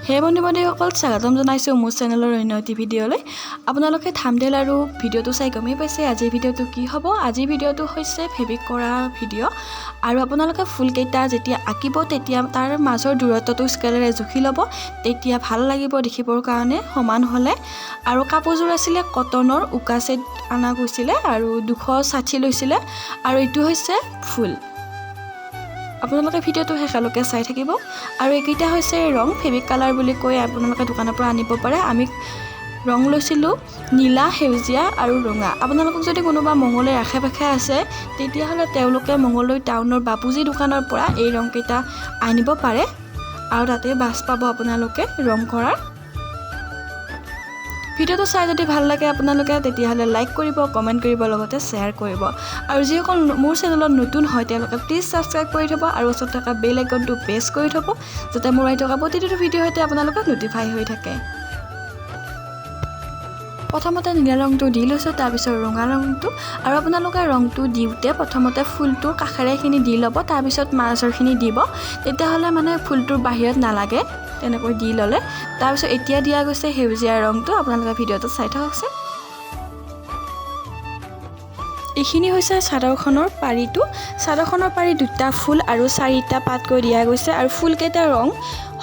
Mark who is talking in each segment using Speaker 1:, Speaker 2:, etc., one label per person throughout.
Speaker 1: হে বন্ধু-বান্ধৱীসকল স্বাগতম জনাইছোঁ মোৰ চেনেলৰ অন্য এটি ভিডিঅ'লৈ। আপোনালোকে থাম্বনেইল আৰু ভিডিঅ'টো চাই গমেই পাইছে আজিৰ ভিডিঅ'টো কি হ'ব। আজিৰ ভিডিঅ'টো হৈছে ফেব্ৰিক কৰা ভিডিঅ' আৰু আপোনালোকে ফুলকেইটা যেতিয়া আঁকিব তেতিয়া তাৰ মাজৰ দূৰত্বটো স্কেলেৰে জুখি ল'ব, তেতিয়া ভাল লাগিব দেখিবৰ কাৰণে সমান হ'লে। আৰু কাপোৰযোৰ আছিলে কটনৰ উকা ছেট অনা গৈছিলে আৰু 260 লৈছিলে আৰু এইটো হৈছে ফুল। আপোনালোকে ভিডিঅ'টো শেষলৈকে চাই থাকিব। আৰু এইকেইটা হৈছে ৰং, ফেব্ৰিক কালাৰ বুলি কৈ আপোনালোকে দোকানৰ পৰা আনিব পাৰে। আমি ৰং লৈছিলোঁ নীলা, সেউজীয়া আৰু ৰঙা। আপোনালোকক যদি কোনোবা মঙলদৈৰ আশে-পাশে আছে তেতিয়াহ'লে তেওঁলোকে মঙলদৈ টাউনৰ বাপুজি দোকানৰ পৰা এই ৰংকেইটা আনিব পাৰে আৰু তাতে বাছ পাব আপোনালোকে ৰং কৰাৰ। ভিডিঅ'টো চাই যদি ভাল লাগে আপোনালোকে তেতিয়াহ'লে লাইক কৰিব, কমেণ্ট কৰিব, লগতে শ্বেয়াৰ কৰিব। আৰু যিসকল মোৰ চেনেলত নতুন হয় তেওঁলোকে প্লিজ ছাবস্ক্ৰাইব কৰি থ'ব আৰু ওচৰত থকা বেল আইকনটো প্ৰেছ কৰি থ'ব যাতে মোৰ আহি থকা প্ৰতিটো ভিডিঅ'ৰ সৈতে আপোনালোকে ন'টিফাই হৈ থাকে। প্ৰথমতে নীলা ৰংটো দি লৈছোঁ, তাৰপিছত ৰঙা ৰংটো। আৰু আপোনালোকে ৰংটো দিওঁতে প্ৰথমতে ফুলটোৰ কাষেৰেখিনি দি ল'ব, তাৰপিছত মাজৰখিনি দিব, তেতিয়াহ'লে মানে ফুলটোৰ বাহিৰত নালাগে। তেনেকৈ দি ল'লে তাৰপিছত এতিয়া দিয়া গৈছে সেউজীয়া ৰংটো। আপোনালোকে ভিডিঅ'টো চাই থাককচোন। এইখিনি হৈছে চাদৰখনৰ পাৰিটো। চাদৰখনৰ পাৰি 2টা ফুল আৰু 4টা পাতকৈ দিয়া গৈছে আৰু ফুলকেইটা ৰং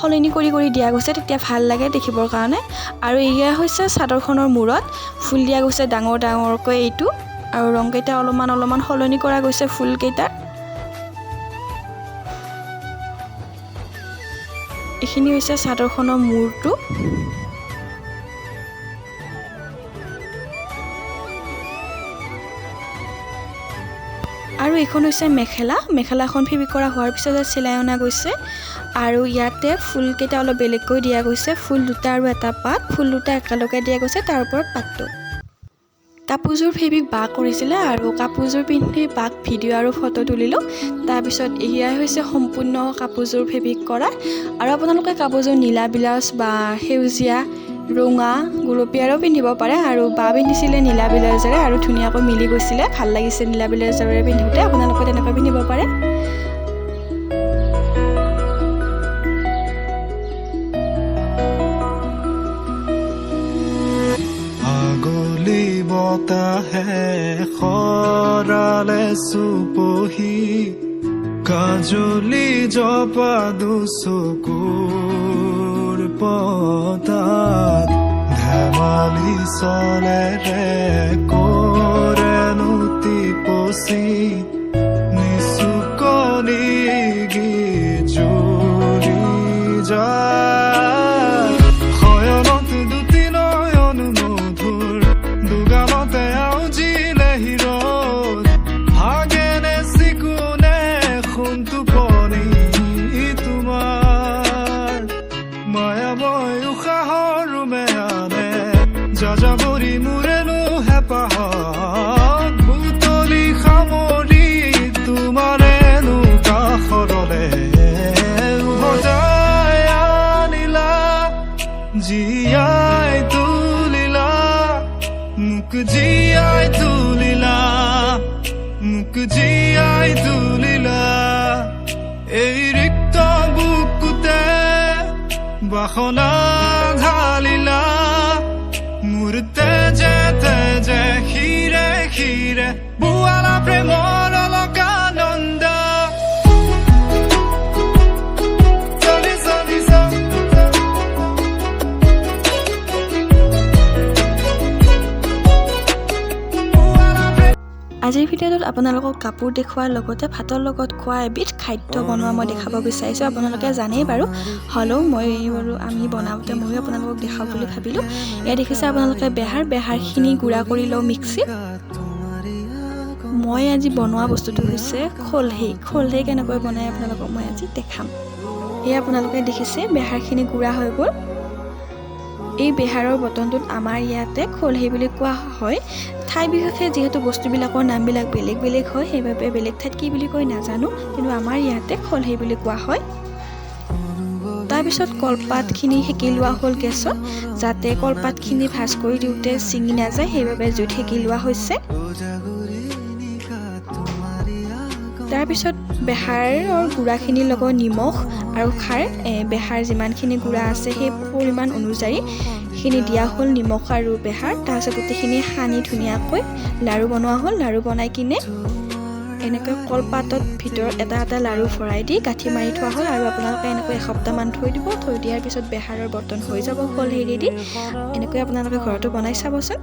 Speaker 1: সলনি কৰি দিয়া গৈছে, তেতিয়া ভাল লাগে দেখিবৰ কাৰণে। আৰু এয়া হৈছে চাদৰখনৰ মূৰত ফুল দিয়া গৈছে ডাঙৰ ডাঙৰকৈ এইটো, আৰু ৰংকেইটা অলপমান সলনি কৰা গৈছে ফুলকেইটাৰ। এইখিনি হৈছে চাদৰখনৰ মূৰটো। আৰু এইখন হৈছে মেখেলাখন ফেব্ৰিক কৰা হোৱাৰ পিছত চিলাই অনা গৈছে। আৰু ইয়াতে ফুলকেইটা অলপ বেলেগকৈ দিয়া গৈছে, ফুল 2টা আৰু এটা পাত, ফুল 2টা একেলগে দিয়া গৈছে, তাৰ ওপৰত পাতটো। কাপোৰযোৰ ফেব্ৰিক বা কৰিছিলে আৰু কাপোৰযোৰ পিন্ধি বাক ভিডিঅ' আৰু ফটো তুলিলোঁ। তাৰপিছত এয়াই হৈছে সম্পূৰ্ণ কাপোৰযোৰ ফেব্ৰিক কৰা। আৰু আপোনালোকে কাপোৰযোৰ নীলা ব্লাউজ বা সেউজীয়া, ৰঙা, গুলপীয়াৰো পিন্ধিব পাৰে। আৰু বা পিন্ধিছিলে নীলা ব্লাউজেৰে আৰু ধুনীয়াকৈ মিলি গৈছিলে, ভাল লাগিছে নীলা ব্লাউজেৰে পিন্ধোতে। আপোনালোকে তেনেকৈ পিন্ধিব পাৰে।
Speaker 2: বতাহে খৰালে চুপহি, কাজলি জপা দুচকুৰ পতাত, ধেমালি চলেৰে কৰে নুতি পচি, নিচুকনি গীত জুৰি যায়। শয়নত দুটি নয়ন মধুৰ, দুগামতে আউজিলে হিৰদ, ভাগেনে চিকুনে সোণটো পনি তোমাৰ। মায়াময় উশাহৰ মেয়ানে যাযাবৰী মোৰেনো হেঁপাহত, বুটলি সামৰি তোমাৰেনো কাষৰলে উভতাই আনিলা, জীয়াই তুলিলা মোক, জীয়াই তুলিলা মোক, জীয়াই তুলিলা। এই ৰিক্ত বুকুতে বাসনা ঢালিলা, মোৰ তেজে তেজে শিৰে শিৰে বোৱালা প্ৰেমৰ অলকানন্দ।
Speaker 1: আজিৰ ভিডিঅ'টোত আপোনালোকক কাপোৰ দেখুৱাৰ লগতে ভাতৰ লগত খোৱা এবিধ খাদ্য বনোৱা মই দেখাব বিচাৰিছোঁ। আপোনালোকে জানেই বাৰু, হ'লেও আমি বনাওঁতে ময়ো আপোনালোকক দেখাওঁ বুলি ভাবিলোঁ। এয়া দেখিছে আপোনালোকে বেহাৰখিনি গুড়া কৰি লওঁ মিক্সিত। মই আজি বনোৱা বস্তুটো হৈছে খোলহি কেনেকৈ বনাই আপোনালোকক মই আজি দেখাম। এয়া আপোনালোকে দেখিছে বেহাৰখিনি গুড়া হৈ গ'ল। এই বেহাৰৰ বটনটোত আমাৰ ইয়াতে খোলহি বুলি কোৱা হয়। ঠাই বিশেষে যিহেতু বস্তুবিলাকৰ নামবিলাক বেলেগ বেলেগ হয়, সেইবাবে বেলেগ ঠাইত কি বুলি কয় নাজানো, কিন্তু আমাৰ ইয়াতে খোলহি বুলি কোৱা হয়। তাৰপিছত কলপাতখিনি সেকি লোৱা হ'ল গেছত, যাতে কলপাতখিনি ভাজ কৰি দিওঁতে ছিঙি নাযায়, সেইবাবে জুইত সেকি লোৱা হৈছে। তাৰপিছত বেহাৰৰ গুড়াখিনিৰ লগত নিমখ আৰু খাৰ বেহাৰ যিমানখিনি গুড়া আছে সেই পৰিমাণ অনুযায়ী খিনি দিয়া হ'ল নিমখ আৰু বেহাৰ তাৰপিছত গোটেইখিনি সানি ধুনীয়াকৈ লাড়ু বনোৱা হ'ল লাড়ু বনাই কিনে এনেকৈ কলপাতত ভিতৰত এটা এটা লাড়ু ভৰাই দি গাঁঠি মাৰি থোৱা হয় আৰু আপোনালোকে এনেকৈ এসপ্তাহমান থৈ দিব থৈ দিয়াৰ পিছত বেহাৰৰ বৰ্তন হৈ যাব কলহেৰি দি এনেকৈ আপোনালোকে ঘৰতো বনাই চাবচোন